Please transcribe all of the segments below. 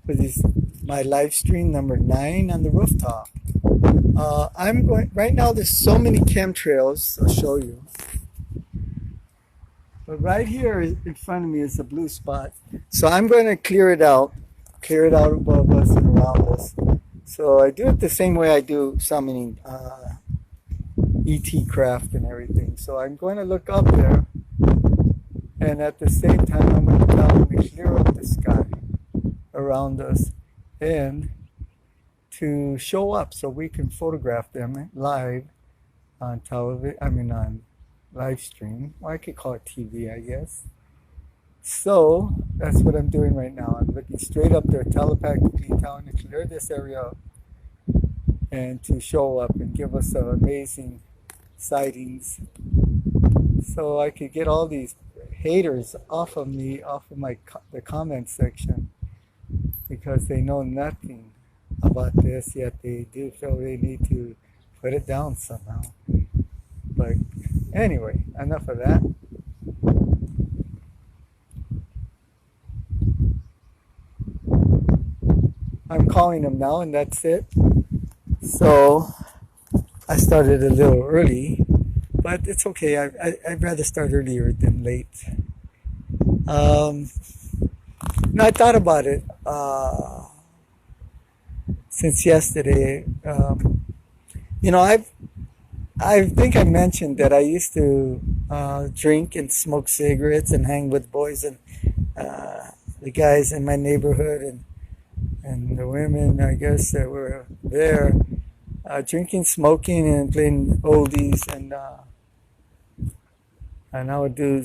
for this my live stream number 9 on the rooftop. I'm going right now. There's so many chemtrails. I'll show you. But right here in front of me is a blue spot. So I'm going to clear it out above us and around us. So I do it the same way I do summoning ET craft and everything. So I'm going to look up there, and at the same time I'm going to tell them to clear up the sky around us and to show up so we can photograph them live on television. I mean on live stream. Well, I could call it TV, I guess. So that's what I'm doing right now. I'm looking straight up there, telepathically telling to clear this area up and to show up and give us amazing sightings, so I could get all these haters off of me, off of the comment section, because they know nothing about this, yet they do feel they need to put it down somehow. But anyway, enough of that. I'm calling them now, and that's it. So I started a little early, but it's okay. I'd rather start earlier than late. No, I thought about it since yesterday. I think I mentioned that I used to drink and smoke cigarettes and hang with boys and the guys in my neighborhood and the women, I guess, that were there, drinking, smoking, and playing oldies. And I would do,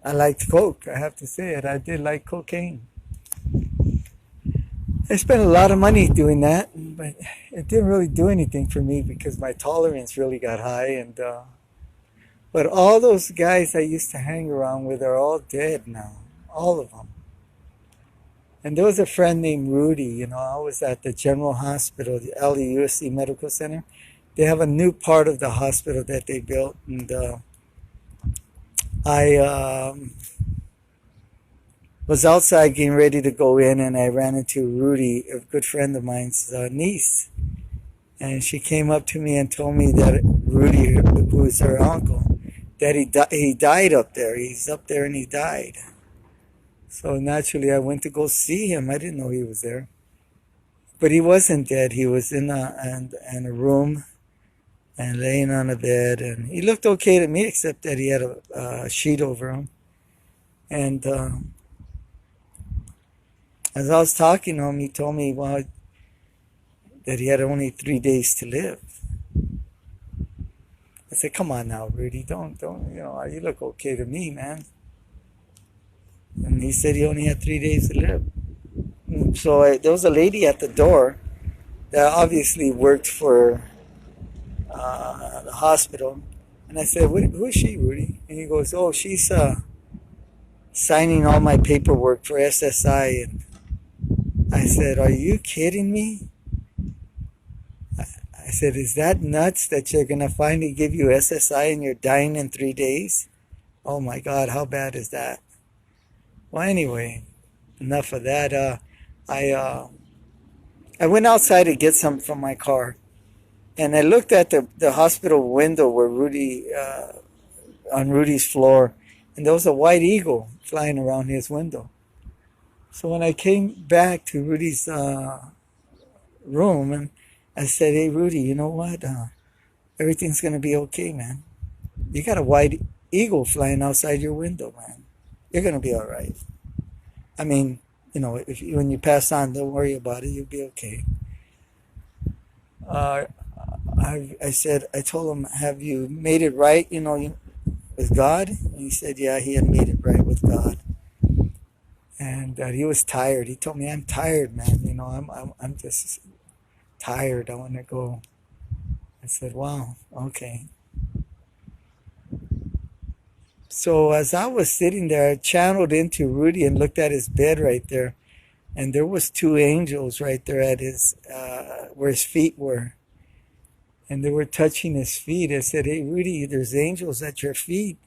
I liked coke. I have to say it. I did like cocaine. I spent a lot of money doing that, but it didn't really do anything for me because my tolerance really got high. But all those guys I used to hang around with are all dead now, all of them. And there was a friend named Rudy. I was at the General Hospital, the LUSC Medical Center. They have a new part of the hospital that they built, and I was outside getting ready to go in, and I ran into Rudy, a good friend of mine's niece. And she came up to me and told me that Rudy, who is her uncle, that he died up there. He's up there and he died. So naturally, I went to go see him. I didn't know he was there. But he wasn't dead. He was in a room and laying on a bed. And he looked okay to me, except that he had a sheet over him. And as I was talking to him, he told me, well, that he had only 3 days to live. I said, come on now, Rudy, don't, you look okay to me, man. And he said he only had 3 days to live. So there was a lady at the door that obviously worked for the hospital. And I said, who is she, Rudy? And he goes, oh, she's signing all my paperwork for SSI. And I said, are you kidding me? I said, is that nuts that you're going to finally give you SSI and you're dying in 3 days? Oh my God, how bad is that? Well, anyway, enough of that. I went outside to get some from my car, and I looked at the hospital window where on Rudy's floor, and there was a white eagle flying around his window. So when I came back to Rudy's room, and I said, hey, Rudy, you know what? Everything's going to be okay, man. You got a white eagle flying outside your window, man. You're going to be all right. I mean, when you pass on, don't worry about it. You'll be okay. I told him, have you made it right, with God? And he said, yeah, he had made it right with God. And he was tired. He told me, I'm tired, man. I'm just tired. I want to go. I said, wow, okay. So as I was sitting there, I channeled into Rudy and looked at his bed right there. And there was 2 angels right there at where his feet were. And they were touching his feet. I said, hey, Rudy, there's angels at your feet.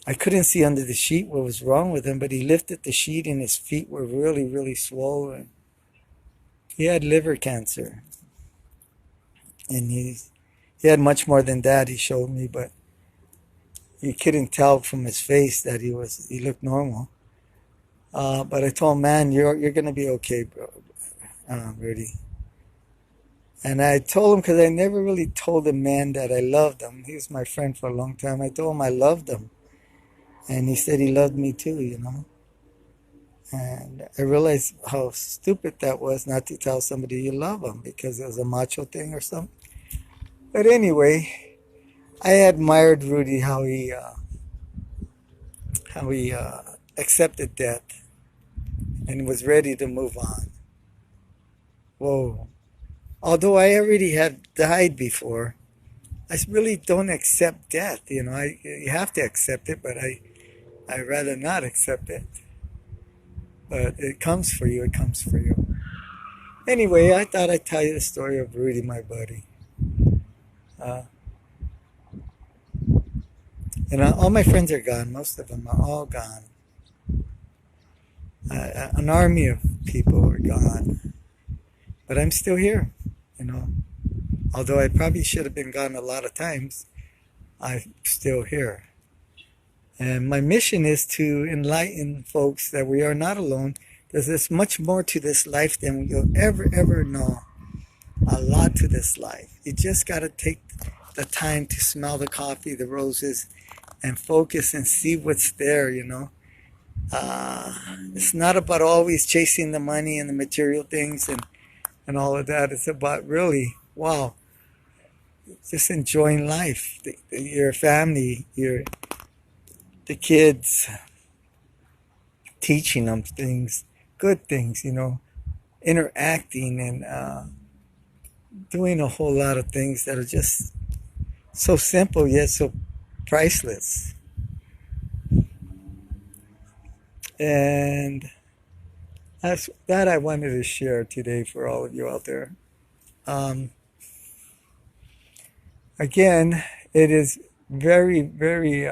I couldn't see under the sheet what was wrong with him, but he lifted the sheet and his feet were really, really swollen. He had liver cancer. And he had much more than that, he showed me, but you couldn't tell from his face that he looked normal. But I told him, man, you're gonna be okay, bro, Rudy. And I told him, because I never really told the man that I loved him. He was my friend for a long time. I told him I loved him. And he said he loved me too, you know. And I realized how stupid that was not to tell somebody you love them because it was a macho thing or something. But anyway, I admired Rudy how he accepted death and was ready to move on. Whoa. Although I already had died before, I really don't accept death. You know, you have to accept it, but I rather not accept it. But it comes for you, it comes for you. Anyway, I thought I'd tell you the story of Rudy, my buddy. And all my friends are gone. Most of them are all gone. An army of people are gone. But I'm still here, you know. Although I probably should have been gone a lot of times, I'm still here. And my mission is to enlighten folks that we are not alone. There's much more to this life than you'll ever know. A lot to this life. You just got to take the time to smell the coffee, the roses, and focus and see what's there, you know. It's not about always chasing the money and the material things and all of that. It's about really, wow, just enjoying life. Your family, the kids, teaching them things, good things, you know, interacting and doing a whole lot of things that are just so simple yet so priceless. And that's that I wanted to share today for all of you out there. Again, it is very, very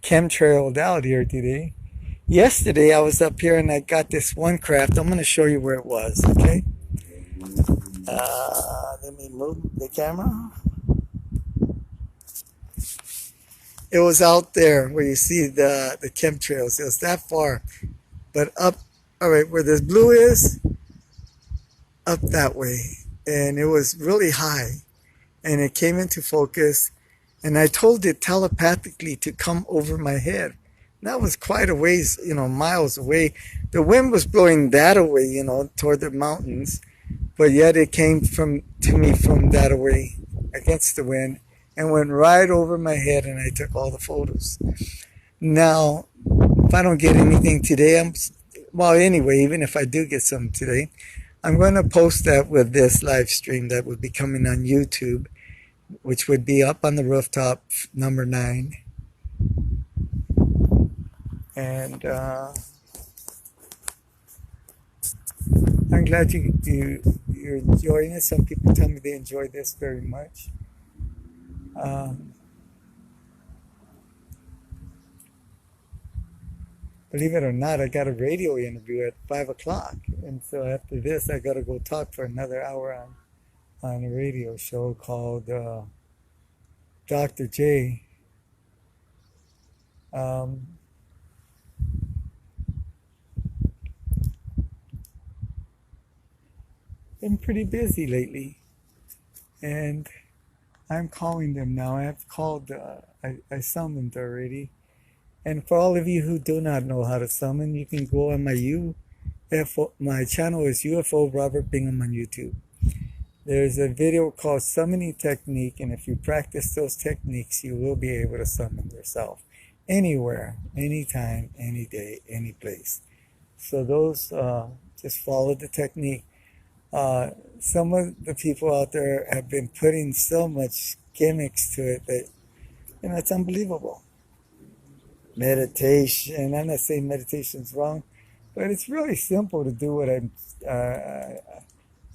chemtrailed out here today. Yesterday I was up here and I got this one craft. I'm going to show you where it was, okay? Let me move the camera. It was out there where you see the chemtrails. It was that far. But up, all right, where this blue is, up that way. And it was really high. And it came into focus. And I told it telepathically to come over my head. And that was quite a ways, you know, miles away. The wind was blowing that away, you know, toward the mountains. But yet it came to me from that away against the wind and went right over my head, and I took all the photos. Now, if I don't get anything today, well, anyway, even if I do get some today, I'm going to post that with this live stream that would be coming on YouTube, which would be up on the rooftop, number 9. And I'm glad you're enjoying it. Some people tell me they enjoy this very much. Believe it or not, I got a radio interview at 5 o'clock. And so after this, I got to go talk for another hour on a radio show called Dr. J. Been pretty busy lately. And I'm calling them now. I have called, I summoned already. And for all of you who do not know how to summon, you can go on my UFO. My channel is UFO Robert Bingham on YouTube. There's a video called Summoning Technique, and if you practice those techniques, you will be able to summon yourself anywhere, anytime, any day, any place. So those, just follow the technique. Some of the people out there have been putting so much gimmicks to it that, you know, it's unbelievable. Meditation. I'm not saying meditation's wrong, but it's really simple to do what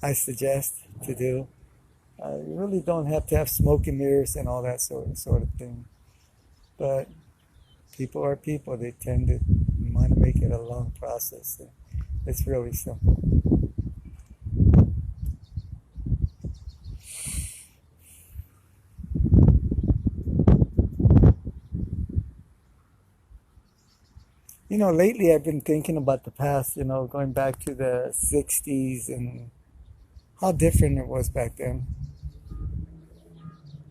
I suggest to do. You really don't have to have smoke and mirrors and all that sort of thing. But People are people. They tend to want to make it a long process. It's really simple. You know, lately I've been thinking about the past, you know, going back to the 60s and how different it was back then,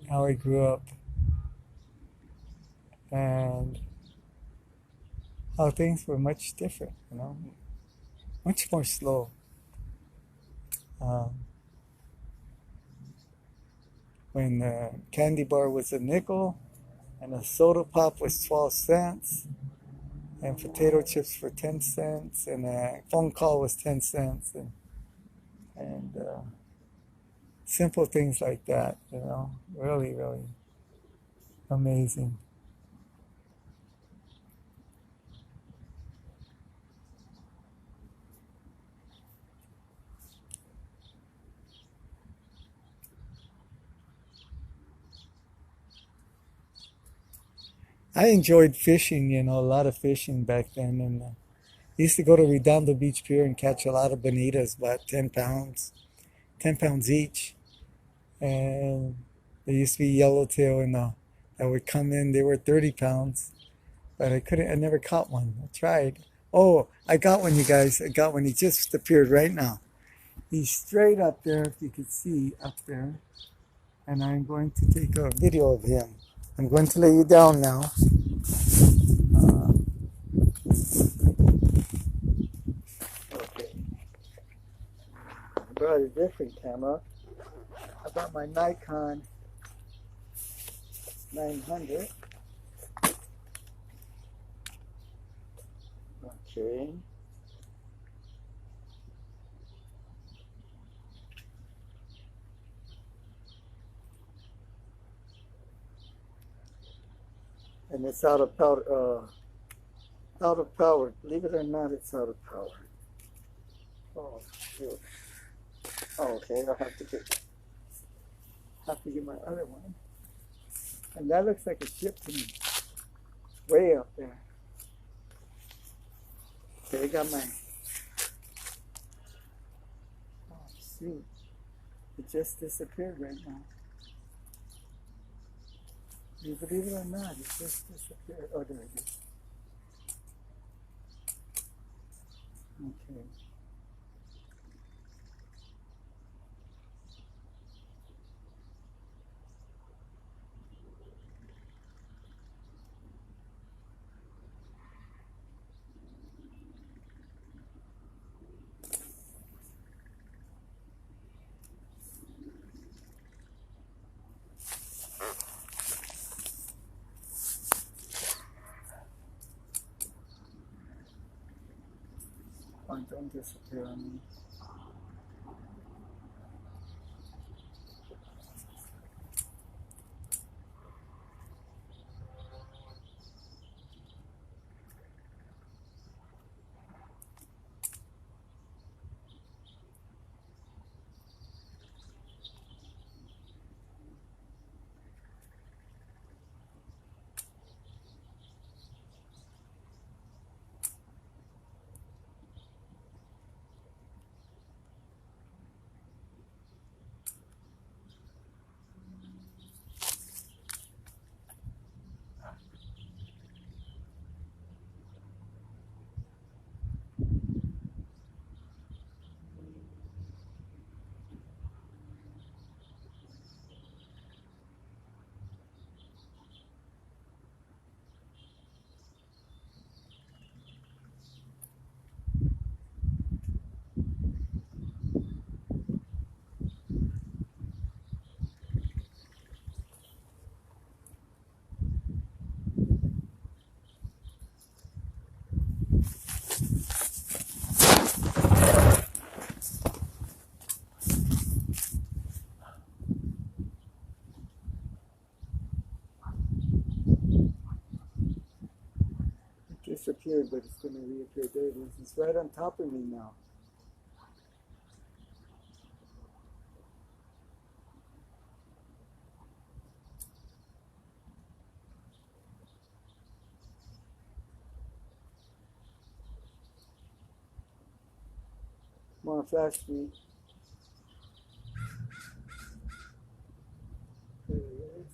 how I grew up, and how things were much different, you know, much more slow. Um, when the candy bar was a nickel and a soda pop was 12 cents and potato chips for 10 cents and a phone call was 10 cents and simple things like that, you know, really, really amazing. I enjoyed fishing, you know, a lot of fishing back then. And I used to go to Redondo Beach Pier and catch a lot of bonitas, about 10 pounds, 10 pounds each. And there used to be yellowtail that would come in. They were 30 pounds, but I never caught one. I tried. Oh, I got one, you guys. I got one. He just appeared right now. He's straight up there, if you could see up there. And I'm going to take a video of him. I'm going to lay you down now. Uh, okay. I brought a different camera. I brought my Nikon 900. Okay. And it's out of power. Out of power. Believe it or not, it's out of power. Oh, shoot. Oh, okay. I'll have to get my other one. And that looks like a ship to me. Way up there. Okay, I got my. Oh, shoot. It just disappeared right now. You believe it or not, it just disappeared. Oh, there it is. Okay. Oh, don't disappear on me. It disappeared, but it's going to reappear. There it is. It's right on top of me now. I'm on fast speed. There he is.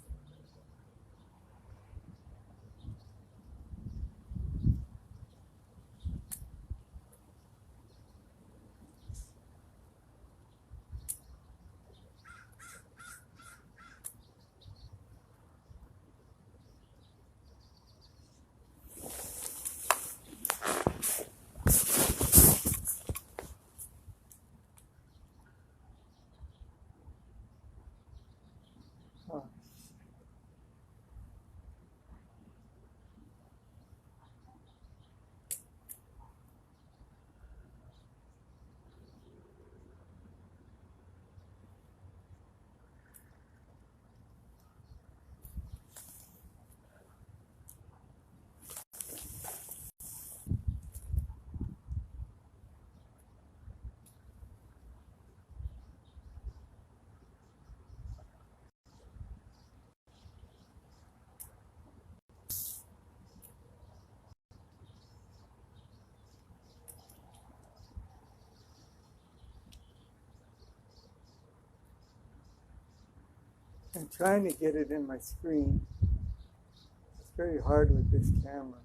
Oh. I'm trying to get it in my screen. It's very hard with this camera.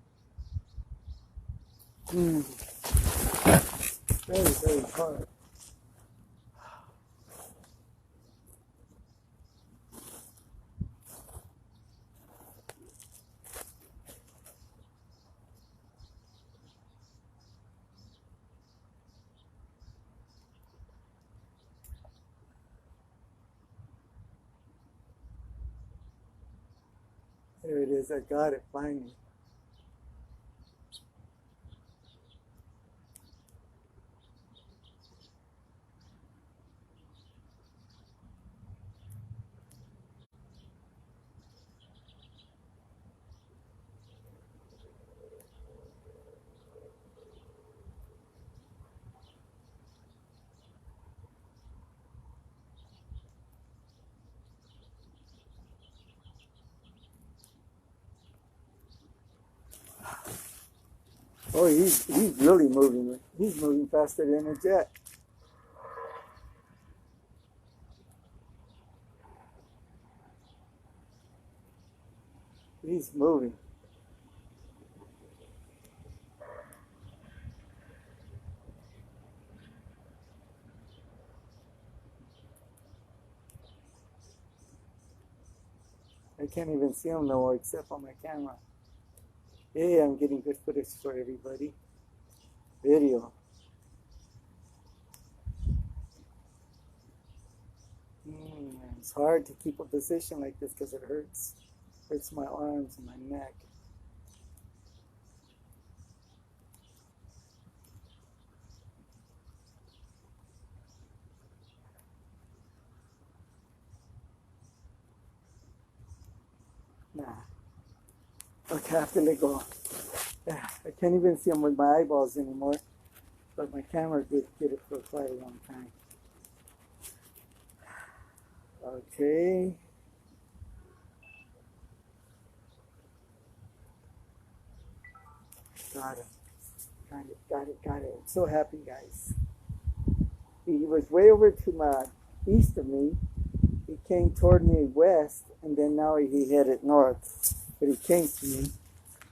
Very, very hard. There it is. I got it finally. Oh, he's really moving. He's moving faster than a jet. He's moving. I can't even see him no more except on my camera. Hey, I'm getting good footage for everybody. Video. It's hard to keep a position like this because it hurts. Hurts my arms and my neck. Nah. Okay, I have to let go. I can't even see them with my eyeballs anymore, but my camera did get it for quite a long time. Okay. Got it. Got it. I'm so happy, guys. He was way over to my east of me. He came toward me west, and then now he headed north. But he came to me.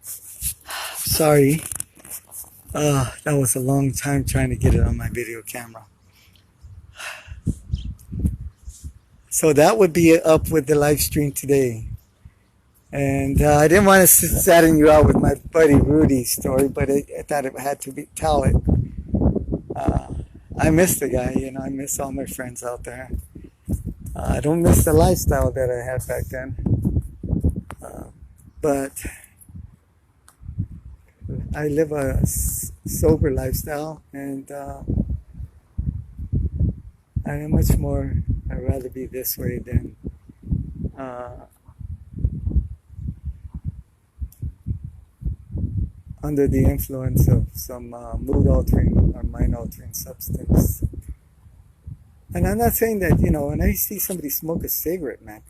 Sorry. That was a long time trying to get it on my video camera. So that would be up with the live stream today. And I didn't want to sadden you out with my buddy Rudy's story, but I thought it had to tell it. I miss the guy, you know, I miss all my friends out there. I don't miss the lifestyle that I had back then. But I live a sober lifestyle, and I am much more, I'd rather be this way than under the influence of some mood-altering or mind-altering substance. And I'm not saying that, you know, when I see somebody smoke a cigarette, man,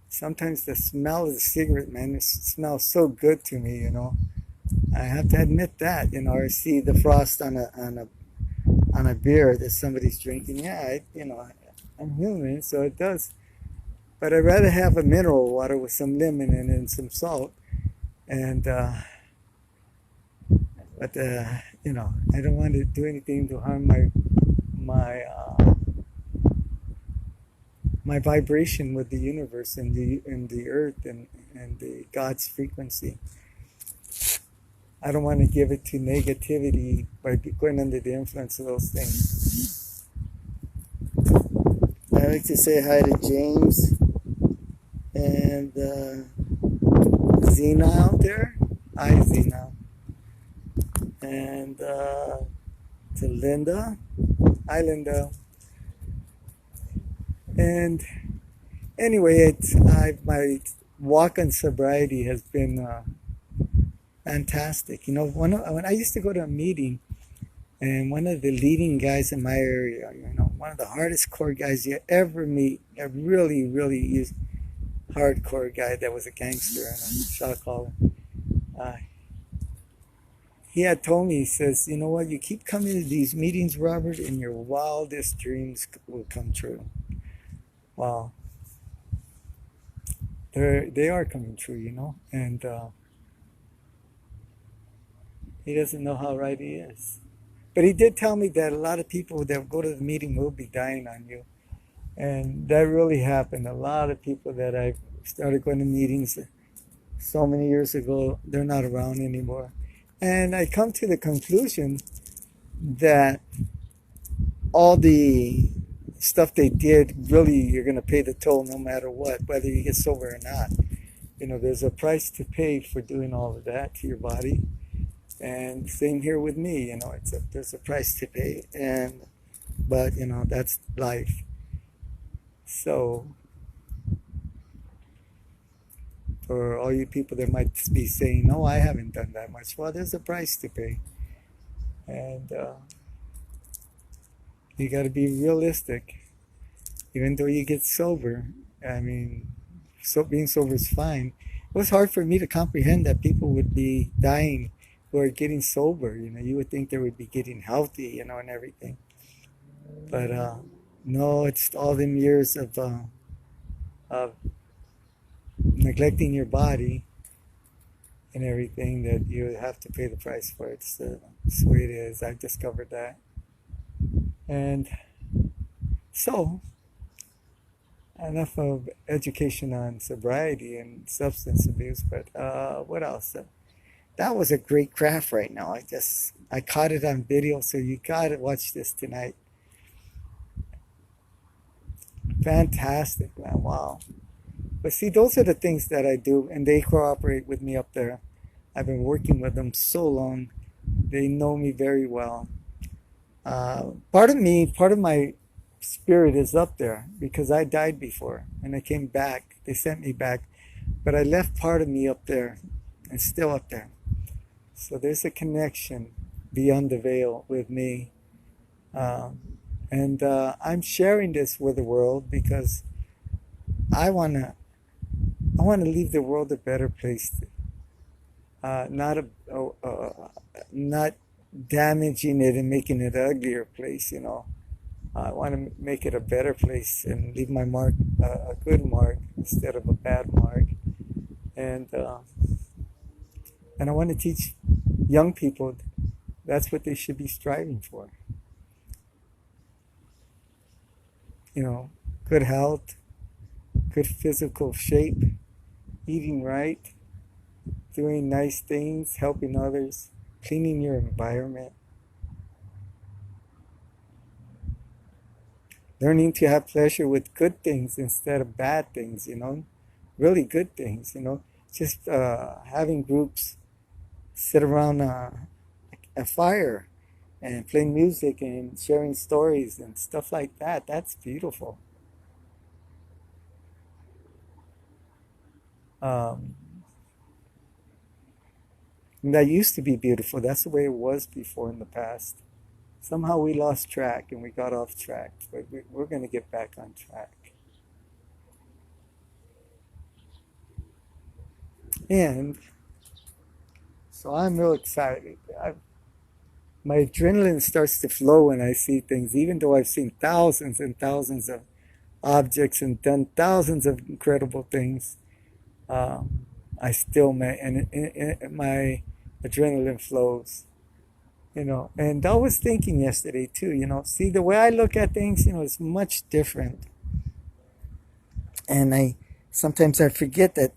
sometimes the smell of the cigarette, man, it smells so good to me, you know. I have to admit that, you know, or see the frost on a on a beer that somebody's drinking. Yeah, I'm human, so it does. But I'd rather have a mineral water with some lemon in it and some salt. And but I don't want to do anything to harm my vibration with the universe and the earth and the God's frequency. I don't want to give it to negativity by going under the influence of those things. I like to say hi to James and Zena out there. Hi, Zena. And to Linda. Hi, Linda. And anyway, my walk on sobriety has been fantastic. When I used to go to a meeting, and one of the leading guys in my area, one of the hardest core guys you ever meet, a really, really hardcore guy that was a gangster and a shot caller. He had told me, he says, you know what, you keep coming to these meetings, Robert, and your wildest dreams will come true. Wow. They are coming true, and he doesn't know how right he is. But he did tell me that a lot of people that go to the meeting will be dying on you. And that really happened. A lot of people that I started going to meetings so many years ago, they're not around anymore. And I come to the conclusion that all the stuff they did, really, you're going to pay the toll no matter what, whether you get sober or not. There's a price to pay for doing all of that to your body. And same here with me, there's a price to pay. But that's life. So, for all you people that might be saying, no, I haven't done that much. Well, there's a price to pay. And you got to be realistic. Even though you get sober, being sober is fine. It was hard for me to comprehend that people would be dying who are getting sober. You would think they would be getting healthy, and everything. But no, it's all them years of neglecting your body and everything that you have to pay the price for. It's the way it is. I've discovered that. And so, enough of education on sobriety and substance abuse, but what else? That was a great craft right now. I caught it on video, so you gotta watch this tonight. Fantastic, man. Wow. But see, those are the things that I do, and they cooperate with me up there. I've been working with them so long. They know me very well. Part of my spirit is up there because I died before and I came back. They sent me back, but I left part of me up there and still up there. So there's a connection beyond the veil with me. And I'm sharing this with the world because I want to leave the world a better place. Not damaging it and making it an uglier place, I want to make it a better place and leave my mark, a good mark instead of a bad mark. And I want to teach young people that's what they should be striving for. Good health, good physical shape, eating right, doing nice things, helping others, cleaning your environment, learning to have pleasure with good things instead of bad things, really good things, just having groups sit around a fire and playing music and sharing stories and stuff like that. That's beautiful. And that used to be beautiful. That's the way it was before in the past. Somehow we lost track and we got off track, but we're going to get back on track. And so I'm real excited. my adrenaline starts to flow when I see things, even though I've seen thousands and thousands of objects and done thousands of incredible things. I still my adrenaline flows, And I was thinking yesterday too, see the way I look at things, is much different. And sometimes I forget that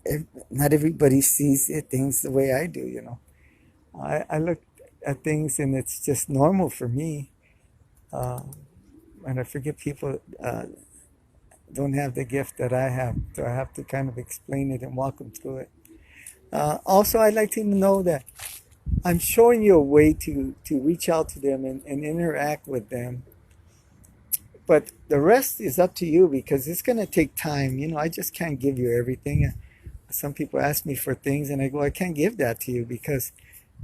not everybody sees things the way I do. I look at things and it's just normal for me. And I forget people don't have the gift that I have, so I have to kind of explain it and walk them through it. Also, I'd like to know that I'm showing you a way to reach out to them and interact with them. But the rest is up to you because it's going to take time. I just can't give you everything. Some people ask me for things and I go, I can't give that to you because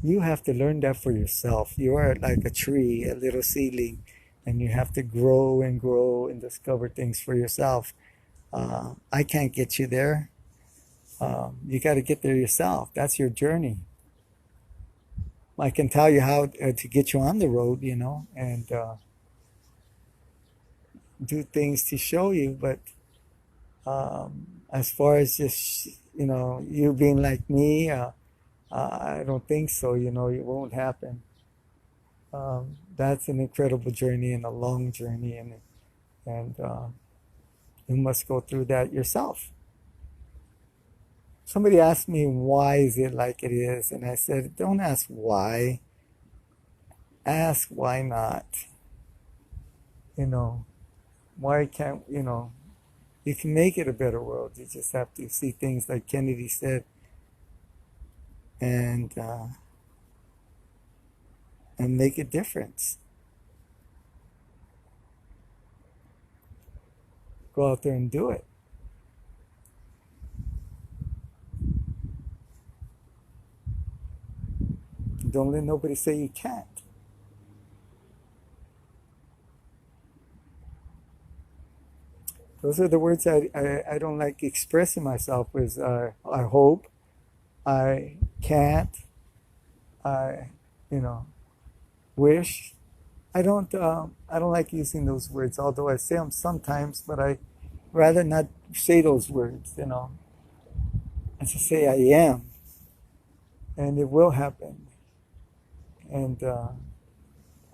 you have to learn that for yourself. You are like a tree, a little seedling, and you have to grow and grow and discover things for yourself. I can't get you there. You got to get there yourself. That's your journey. I can tell you how to get you on the road, and do things to show you. But as far as just, you being like me, I don't think so. It won't happen. That's an incredible journey and a long journey, and you must go through that yourself. Somebody asked me, why is it like it is? And I said, don't ask why. Ask why not. Why can't, you can make it a better world. You just have to see things like Kennedy said. And make a difference. Go out there and do it. Don't let nobody say you can't. Those are the words I don't like expressing myself with. I hope, I can't, I wish. I don't like using those words, although I say them sometimes, but I rather not say those words, I just say I am, and it will happen. And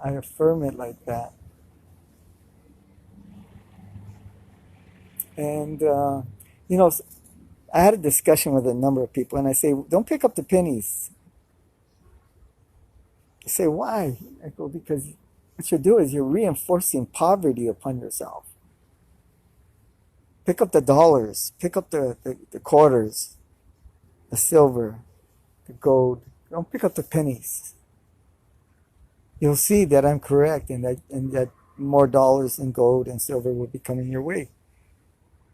I affirm it like that. And, I had a discussion with a number of people, and I say, don't pick up the pennies. They say, why? I go, because what you do is you're reinforcing poverty upon yourself. Pick up the dollars, pick up the quarters, the silver, the gold. Don't pick up the pennies. You'll see that I'm correct, and that more dollars and gold and silver will be coming your way.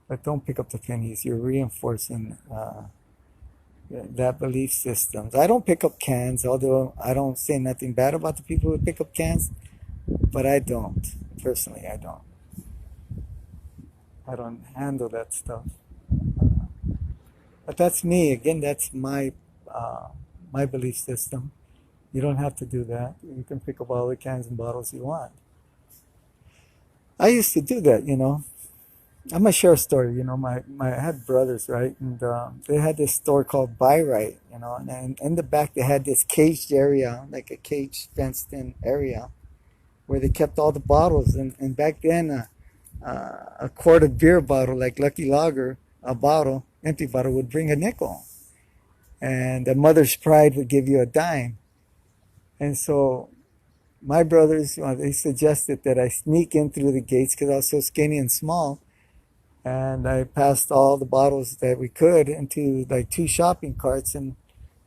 But don't pick up the pennies. You're reinforcing that belief system. I don't pick up cans, although I don't say nothing bad about the people who pick up cans, but I don't. Personally, I don't. I don't handle that stuff. But that's me. Again, that's my belief system. You don't have to do that. You can pick up all the cans and bottles you want. I used to do that, I'm gonna share a story. I had brothers, right? And they had this store called Buy Right, and in the back they had this caged area, like a caged fenced-in area, where they kept all the bottles. And back then, a quart of beer bottle, like Lucky Lager, a bottle, empty bottle, would bring a nickel, and a mother's pride would give you a dime. And so my brothers, they suggested that I sneak in through the gates because I was so skinny and small. And I passed all the bottles that we could into like 2 shopping carts. And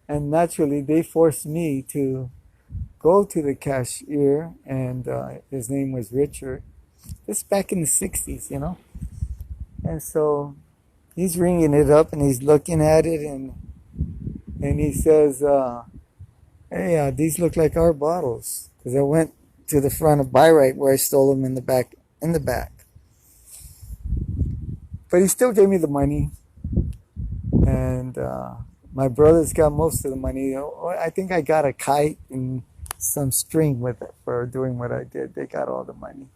naturally, they forced me to go to the cashier. And his name was Richard. This back in the 60s, And so he's ringing it up and he's looking at it. And he says, hey, these look like our bottles. Because I went to the front of Buy Right where I stole them in the back. But he still gave me the money. And my brothers got most of the money. I think I got a kite and some string with it for doing what I did. They got all the money.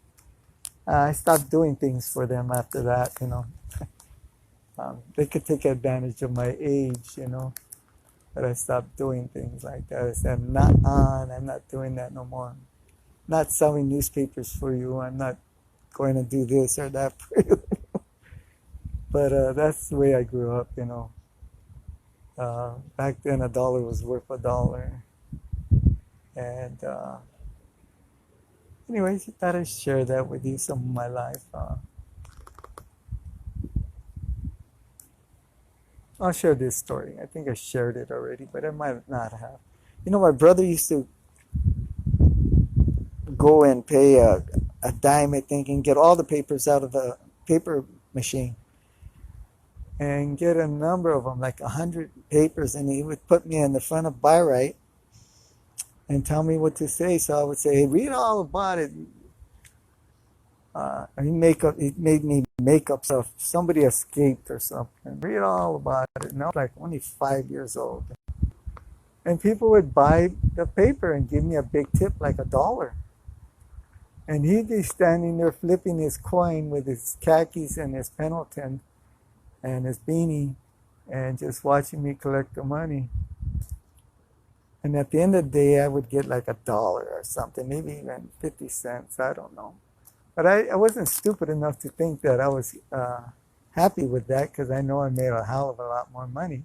I stopped doing things for them after that, you know. They could take advantage of my age, you know, but I stopped doing things like that. I said, I'm not doing that no more. I'm not selling newspapers for you. I'm not going to do this or that for you. But that's the way I grew up, you know. Back then, $1 was worth $1. And anyways, I thought I'd share that with you, some of my life. I'll share this story. I think I shared it already, but I might not have. You know, my brother used to go and pay a dime, I think, and get all the papers out of the paper machine and get a number of them, like 100 papers, and he would put me in the front of Byright and tell me what to say. So I would say, hey, read all about it. He made me make up stuff. Somebody escaped or something. Read all about it. And I was like only 5 years old. And people would buy the paper and give me a big tip, like $1. And he'd be standing there flipping his coin with his khakis and his Pendleton and his beanie and just watching me collect the money. And at the end of the day, I would get like $1 or something, maybe even 50 cents. I don't know. But I wasn't stupid enough to think that I was happy with that, because I know I made a hell of a lot more money.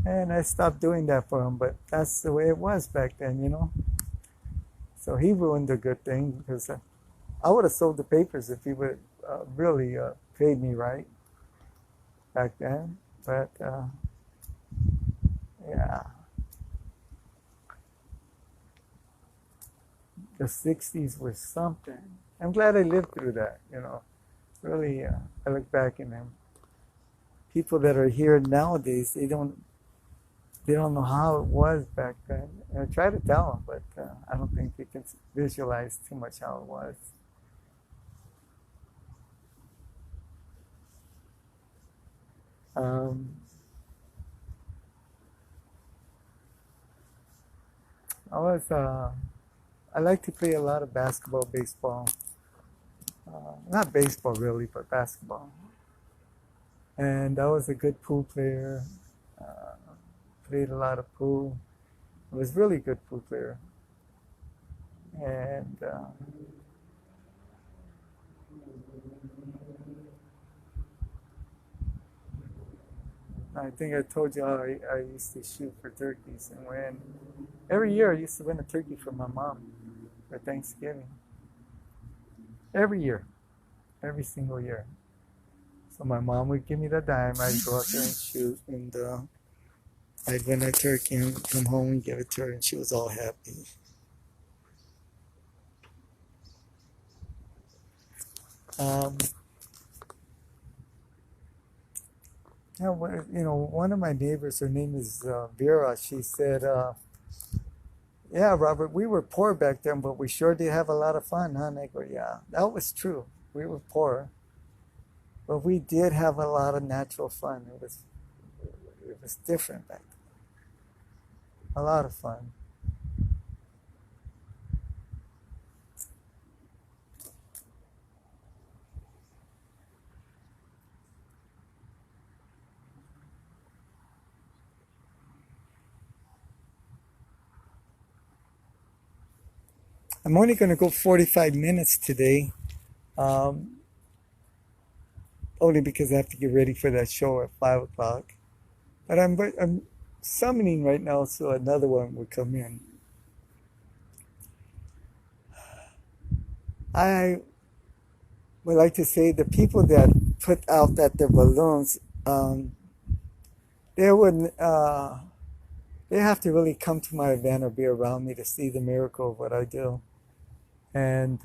And I stopped doing that for him, but that's the way it was back then, you know. So he ruined a good thing, because I would have sold the papers if he would really paid me right back then. But yeah. The 60s was something. I'm glad I lived through that, you know. Really, I look back and them. People that are here nowadays, they don't know how it was back then. And I try to tell them, but I don't think they can visualize too much how it was. I like to play a lot of basketball, baseball. Not baseball really, but basketball. And I was a good pool player. Played a lot of pool. I was really good pool player. And I think I told you how I used to shoot for turkeys and win. Every year I used to win a turkey for my mom for Thanksgiving. Every year. Every single year. So my mom would give me the dime. I'd go out there and shoot. And I'd win a turkey and come home and give it to her. And she was all happy. You know, one of my neighbors, her name is Vera, she said, yeah, Robert, we were poor back then, but we sure did have a lot of fun, huh? And I go, yeah, that was true. We were poor, but we did have a lot of natural fun. It was different back then. A lot of fun. I'm only going to go 45 minutes today, only because I have to get ready for that show at 5 o'clock. But I'm summoning right now, so another one will come in. I would like to say the people that put out that the balloons, they wouldn't. They have to really come to my event or be around me to see the miracle of what I do. And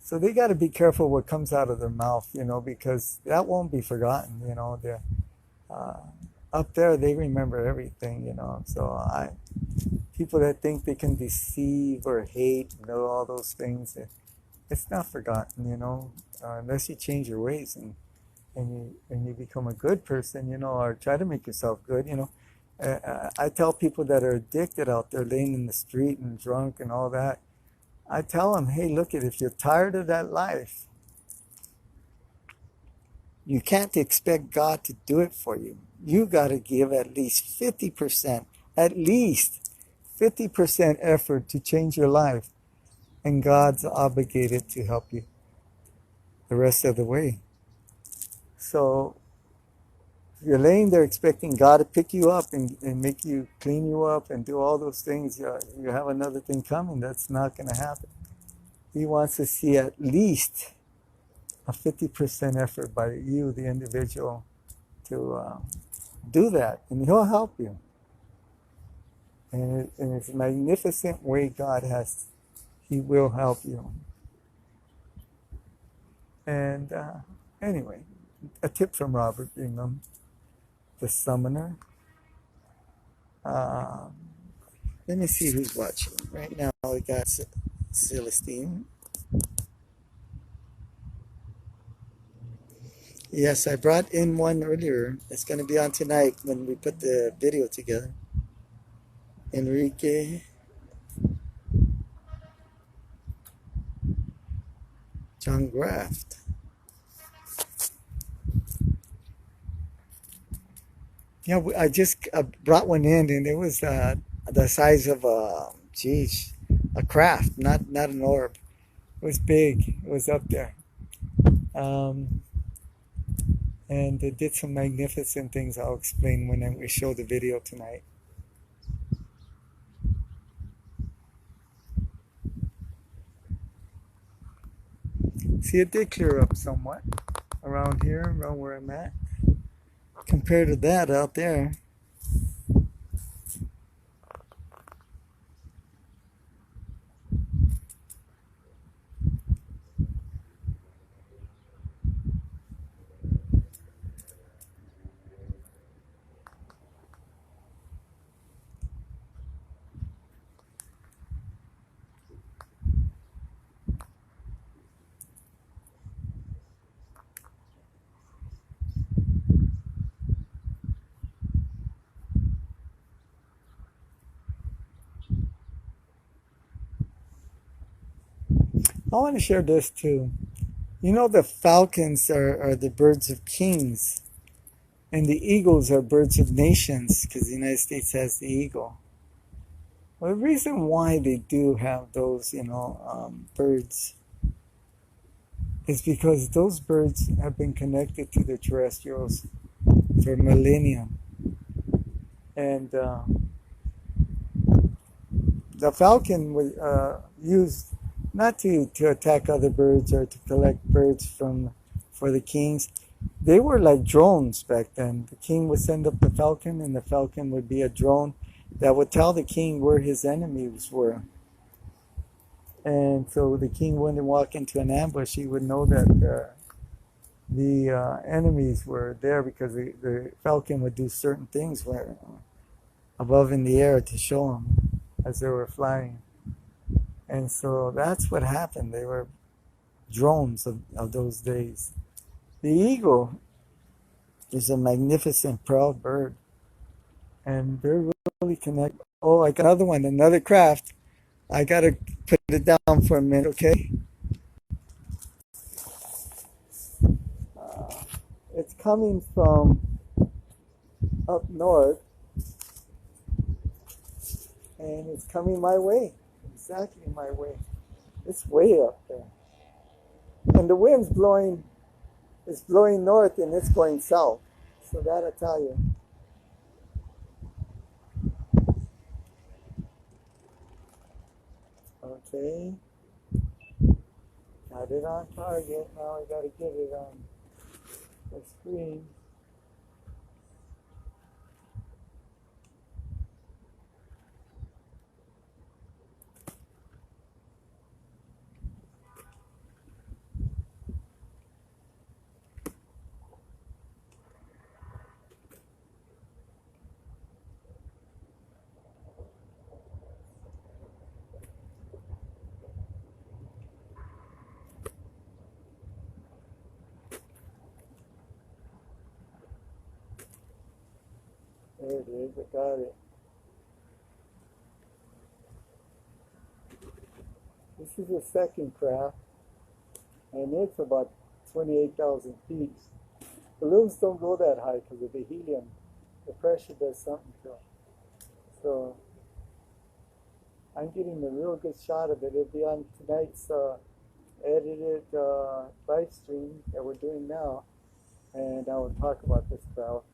so they got to be careful what comes out of their mouth, you know, because that won't be forgotten, you know. They're up there, they remember everything, you know. So people that think they can deceive or hate, you know, all those things, it's not forgotten, you know, unless you change your ways and you become a good person, you know, or try to make yourself good, you know. I tell people that are addicted out there, laying in the street and drunk and all that, I tell them, hey, look, if you're tired of that life, you can't expect God to do it for you. You got to give at least 50%, at least 50% effort to change your life. And God's obligated to help you the rest of the way. So if you're laying there expecting God to pick you up and make you clean you up and do all those things, you have another thing coming. That's not going to happen. He wants to see at least a 50% effort by you, the individual, to do that. And He'll help you. And it's a magnificent way God has. He will help you. And anyway, a tip from Robert Bingham, the summoner. Let me see who's watching. Right now we got Celestine. Yes, I brought in one earlier. It's going to be on tonight when we put the video together. Enrique. John Graft. Yeah, I just brought one in, and it was the size of a craft, not an orb. It was big. It was up there, and it did some magnificent things. I'll explain when we show the video tonight. See, it did clear up somewhat around here, around where I'm at, compared to that out there. I want to share this too. You know, the falcons are the birds of kings, and the eagles are birds of nations, because the United States has the eagle. Well, the reason why they do have those, birds is because those birds have been connected to the terrestrials for millennia. And the falcon was used not to attack other birds or to collect birds for the kings. They were like drones back then. The king would send up the falcon, and the falcon would be a drone that would tell the king where his enemies were. And so the king wouldn't walk into an ambush. He would know that the enemies were there, because the falcon would do certain things where above in the air to show them as they were flying. And so that's what happened. They were drones of those days. The eagle is a magnificent, proud bird. And they're really connected. Oh, I got another one, another craft. I got to put it down for a minute, okay? It's coming from up north. And it's coming my way. Exactly my way. It's way up there. And the wind's blowing, it's blowing north and it's going south. So that'll tell you. Okay. Got it on target. Now I gotta get it on the screen. it is. I got it. This is the second craft, and it's about 28,000 feet. Balloons don't go that high because of the helium. The pressure does something to them. So I'm getting a real good shot of it. It'll be on tonight's edited live stream that we're doing now, and I will talk about this craft.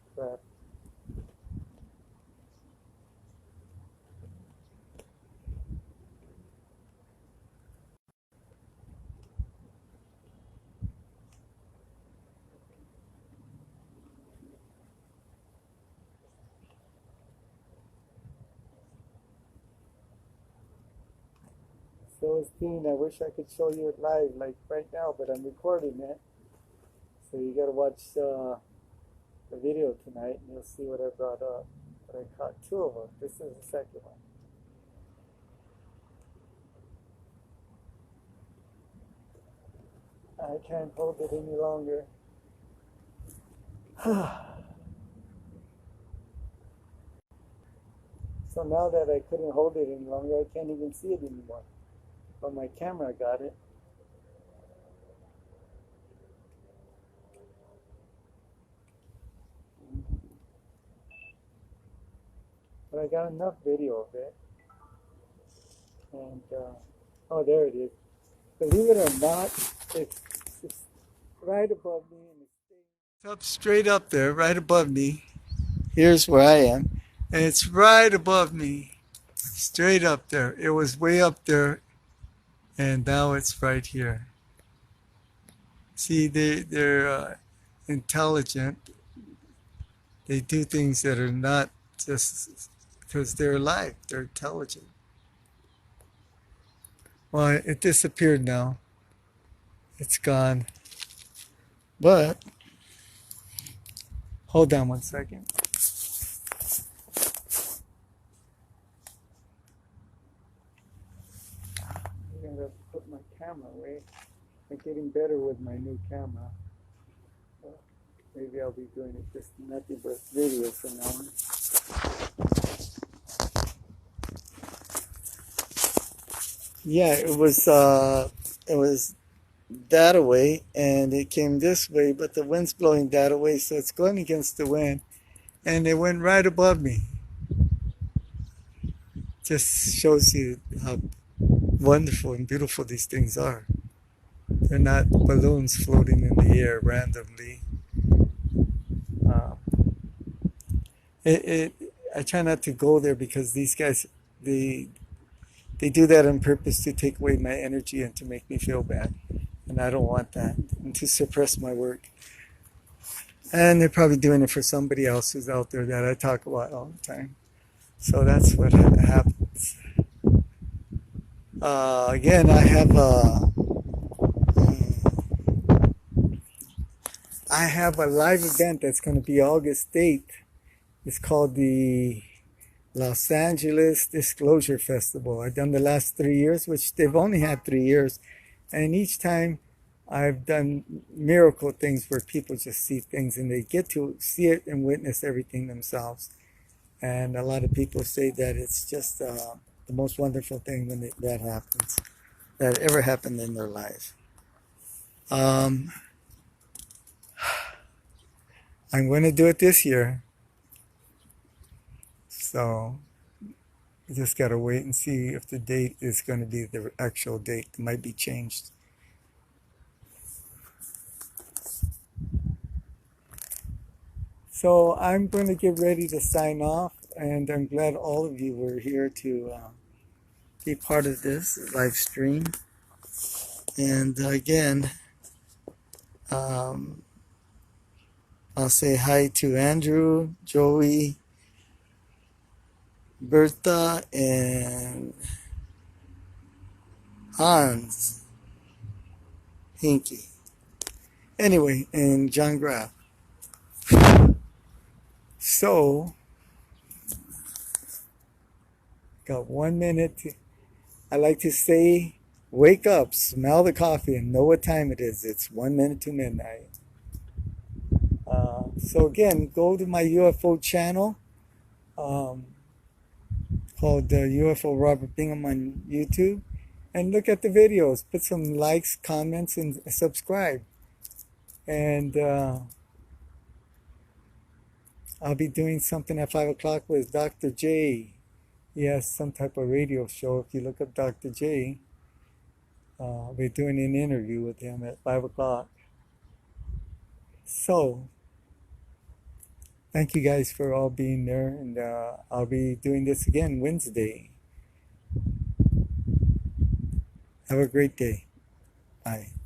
So Dean, I wish I could show you it live, like right now, but I'm recording it. So you gotta watch the video tonight, and you'll see what I brought up. But I caught two of them. This is the second one. I can't hold it any longer. So now that I couldn't hold it any longer, I can't even see it anymore. But my camera got it. But I got enough video of it. And, oh, there it is. Believe it or not, it's right above me. And it's up straight up there, right above me. Here's where I am. And it's right above me. Straight up there. It was way up there. And now it's right here. See, they're intelligent. They do things that are not just because they're alive. They're intelligent. Well, it disappeared now. It's gone. But, hold on one second. I'm going to put my camera away. I'm getting better with my new camera. So maybe I'll be doing it just nothing but video from now on. Yeah, it was that away, and it came this way, but the wind's blowing that away, so it's going against the wind, and it went right above me. Just shows you how wonderful and beautiful these things are. They're not balloons floating in the air randomly. I try not to go there because these guys, they do that on purpose to take away my energy and to make me feel bad. And I don't want that. And to suppress my work. And they're probably doing it for somebody else who's out there that I talk about all the time. So that's what happens. Again, I have a live event that's going to be August 8th. It's called the Los Angeles Disclosure Festival. I've done the last 3 years, which they've only had 3 years. And each time I've done miracle things where people just see things and they get to see it and witness everything themselves. And a lot of people say that it's just the most wonderful thing when that happens, that ever happened in their life. I'm going to do it this year. So you just got to wait and see if the date is going to be the actual date. It might be changed. So I'm going to get ready to sign off, and I'm glad all of you were here to be part of this live stream. And again, I'll say hi to Andrew, Joey, Bertha, and Hans Hinky. Anyway, and John Graff. So, got 1 minute. I like to say, wake up, smell the coffee, and know what time it is. It's 1 minute to midnight. So again, go to my UFO channel. um, called UFO Robert Bingham on YouTube, and look at the videos. Put some likes, comments, and subscribe. And I'll be doing something at 5 o'clock with Dr. J. He has some type of radio show. If you look up Dr. J, I'll be doing an interview with him at 5 o'clock. So, thank you guys for all being there, and I'll be doing this again Wednesday. Have a great day. Bye.